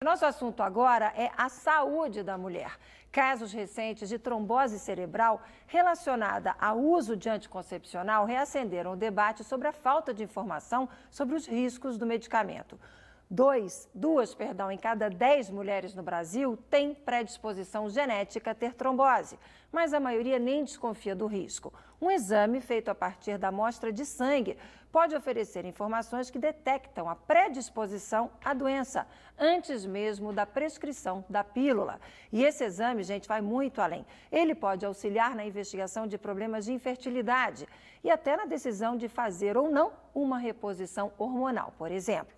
Nosso assunto agora é a saúde da mulher. Casos recentes de trombose cerebral relacionada ao uso de anticoncepcional reacenderam o debate sobre a falta de informação sobre os riscos do medicamento. Duas em cada 10 mulheres no Brasil têm predisposição genética a ter trombose, mas a maioria nem desconfia do risco. Um exame feito a partir da amostra de sangue pode oferecer informações que detectam a predisposição à doença, antes mesmo da prescrição da pílula. E esse exame, gente, vai muito além. Ele pode auxiliar na investigação de problemas de infertilidade e até na decisão de fazer ou não uma reposição hormonal, por exemplo.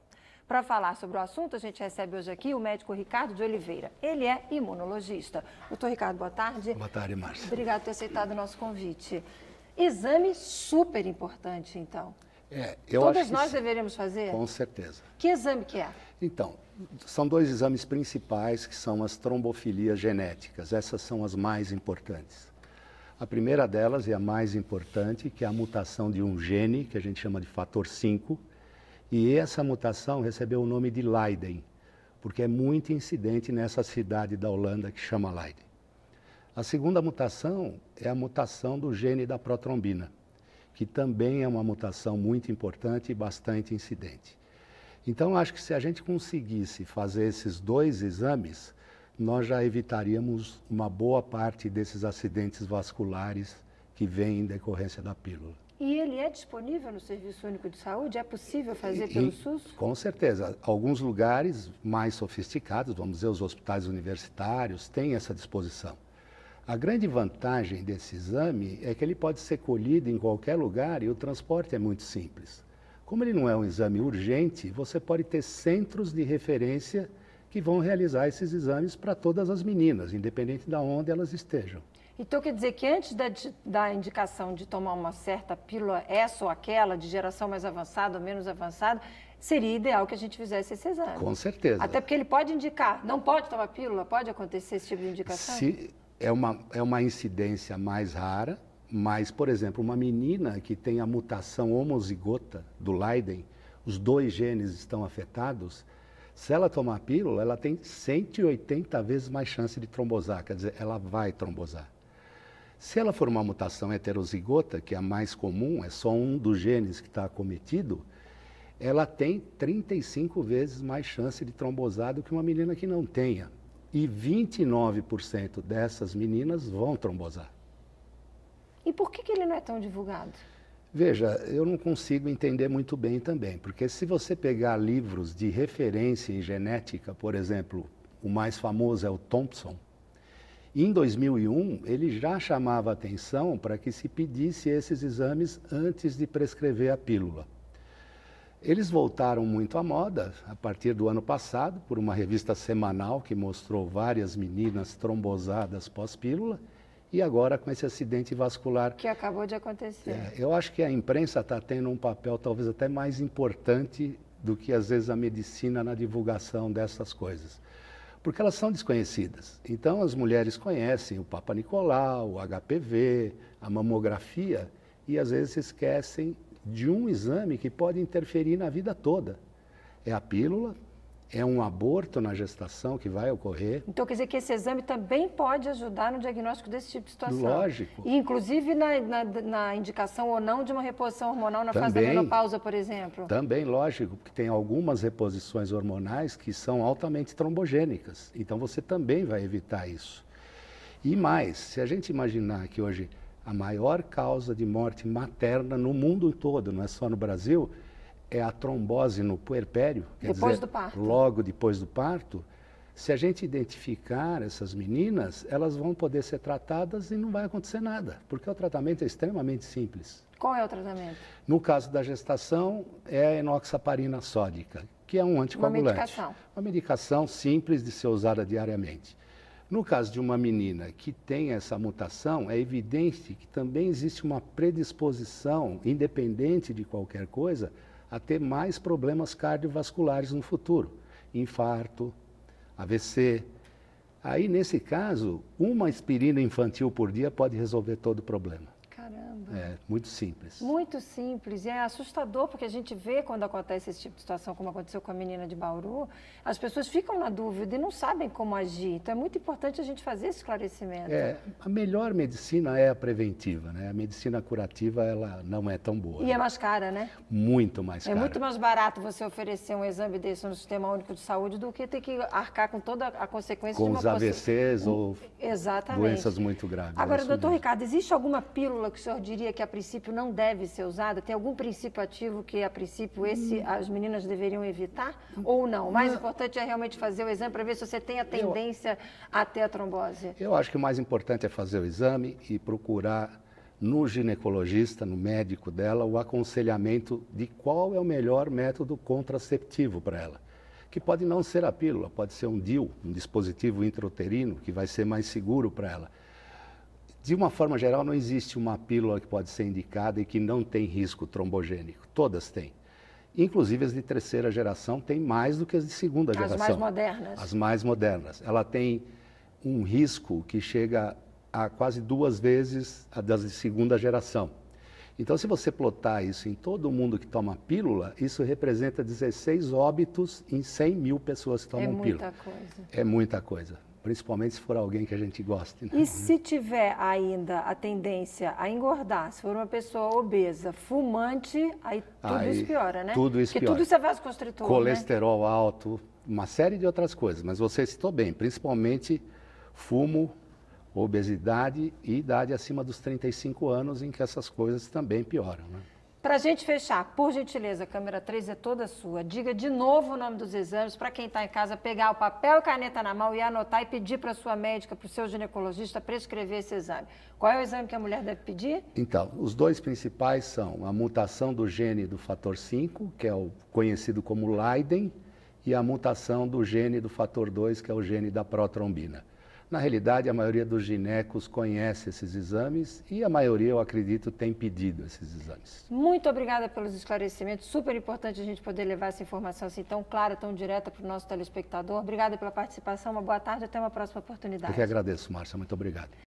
Para falar sobre o assunto, a gente recebe hoje aqui o médico Ricardo de Oliveira. Ele é imunologista. Doutor Ricardo, boa tarde. Boa tarde, Márcia. Obrigado por ter aceitado o nosso convite. Exame super importante, então. Todos nós deveríamos fazer? Com certeza. Que exame que é? Então, são dois exames principais, que são as trombofilias genéticas. Essas são as mais importantes. A primeira delas, e a mais importante, que é a mutação de um gene, que a gente chama de fator 5, e essa mutação recebeu o nome de Leiden, porque é muito incidente nessa cidade da Holanda que chama Leiden. A segunda mutação é a mutação do gene da protrombina, que também é uma mutação muito importante e bastante incidente. Então, acho que se a gente conseguisse fazer esses dois exames, nós já evitaríamos uma boa parte desses acidentes vasculares que vêm em decorrência da pílula. E ele é disponível no Serviço Único de Saúde? É possível fazer pelo SUS? Com certeza. Alguns lugares mais sofisticados, vamos dizer, os hospitais universitários, têm essa disposição. A grande vantagem desse exame é que ele pode ser colhido em qualquer lugar e o transporte é muito simples. Como ele não é um exame urgente, você pode ter centros de referência que vão realizar esses exames para todas as meninas, independente de onde elas estejam. Então, quer dizer que antes da indicação de tomar uma certa pílula, essa ou aquela, de geração mais avançada ou menos avançada, seria ideal que a gente fizesse esse exame. Com certeza. Até porque ele pode indicar, não pode tomar pílula, pode acontecer esse tipo de indicação? É uma incidência mais rara, mas, por exemplo, uma menina que tem a mutação homozigota do Leiden, os dois genes estão afetados, se ela tomar pílula, ela tem 180 vezes mais chance de trombosar, quer dizer, ela vai trombosar. Se ela for uma mutação heterozigota, que é a mais comum, é só um dos genes que está acometido, ela tem 35 vezes mais chance de trombosar do que uma menina que não tenha. E 29% dessas meninas vão trombosar. E por que ele não é tão divulgado? Veja, eu não consigo entender muito bem também, porque se você pegar livros de referência em genética, por exemplo, o mais famoso é o Thompson, em 2001, ele já chamava atenção para que se pedisse esses exames antes de prescrever a pílula. Eles voltaram muito à moda a partir do ano passado, por uma revista semanal que mostrou várias meninas trombosadas pós-pílula, e agora com esse acidente vascular. Que acabou de acontecer. Eu acho que a imprensa está tendo um papel talvez até mais importante do que às vezes a medicina na divulgação dessas coisas. Porque elas são desconhecidas. Então, as mulheres conhecem o Papa Nicolau, o HPV, a mamografia, e às vezes se esquecem de um exame que pode interferir na vida toda. É a pílula, é um aborto na gestação que vai ocorrer. Então, quer dizer que esse exame também pode ajudar no diagnóstico desse tipo de situação? Lógico. E, inclusive, na indicação ou não de uma reposição hormonal na fase da menopausa, por exemplo? Também, lógico, porque tem algumas reposições hormonais que são altamente trombogênicas. Então, você também vai evitar isso. E mais, se a gente imaginar que hoje a maior causa de morte materna no mundo todo, não é só no Brasil, é a trombose no puerpério, depois do parto. Logo depois do parto. Se a gente identificar essas meninas, elas vão poder ser tratadas e não vai acontecer nada, porque o tratamento é extremamente simples. Qual é o tratamento? No caso da gestação, é a enoxaparina sódica, que é um anticoagulante. Uma medicação. Uma medicação simples de ser usada diariamente. No caso de uma menina que tem essa mutação, é evidente que também existe uma predisposição, independente de qualquer coisa, a ter mais problemas cardiovasculares no futuro. Infarto, AVC. Aí, nesse caso, uma aspirina infantil por dia pode resolver todo o problema. Caramba. É muito simples. Muito simples. E é assustador, porque a gente vê quando acontece esse tipo de situação, como aconteceu com a menina de Bauru, as pessoas ficam na dúvida e não sabem como agir. Então, é muito importante a gente fazer esse esclarecimento. A melhor medicina é a preventiva, né? A medicina curativa, ela não é tão boa. E é mais cara, né? Muito mais cara. É muito mais barato você oferecer um exame desse no Sistema Único de Saúde do que ter que arcar com toda a consequência com de uma... os AVCs ou Exatamente. doenças muito graves. Agora, doutor Ricardo, existe alguma pílula que o senhor diria que a princípio não deve ser usada? Tem algum princípio ativo que a princípio as meninas deveriam evitar? Ou não? O mais importante é realmente fazer o exame para ver se você tem a tendência a ter a trombose. Eu acho que o mais importante é fazer o exame e procurar no ginecologista, no médico dela, o aconselhamento de qual é o melhor método contraceptivo para ela. Que pode não ser a pílula, pode ser um DIU, um dispositivo intrauterino, que vai ser mais seguro para ela. De uma forma geral, não existe uma pílula que pode ser indicada e que não tem risco trombogênico. Todas têm. Inclusive as de terceira geração têm mais do que as de segunda geração. As mais modernas. As mais modernas. Ela tem um risco que chega a quase 2 vezes a das de segunda geração. Então, se você plotar isso em todo mundo que toma pílula, isso representa 16 óbitos em 100 mil pessoas que tomam pílula. É muita coisa. É muita coisa, principalmente se for alguém que a gente goste. Né? E se tiver ainda a tendência a engordar, se for uma pessoa obesa, fumante, aí tudo isso piora, né? Tudo isso piora. Porque tudo isso é vasoconstritor, colesterol alto, uma série de outras coisas, mas você citou bem, principalmente fumo, obesidade e idade acima dos 35 anos, em que essas coisas também pioram. Né? Para a gente fechar, por gentileza, a câmera 3 é toda sua. Diga de novo o nome dos exames para quem está em casa pegar o papel e caneta na mão e anotar e pedir para a sua médica, para o seu ginecologista prescrever esse exame. Qual é o exame que a mulher deve pedir? Então, os dois principais são a mutação do gene do fator 5, que é o conhecido como Leiden, e a mutação do gene do fator 2, que é o gene da protrombina. Na realidade, a maioria dos ginecos conhece esses exames e a maioria, eu acredito, tem pedido esses exames. Muito obrigada pelos esclarecimentos. Super importante a gente poder levar essa informação assim tão clara, tão direta para o nosso telespectador. Obrigada pela participação, uma boa tarde, até uma próxima oportunidade. Eu que agradeço, Márcia. Muito obrigado.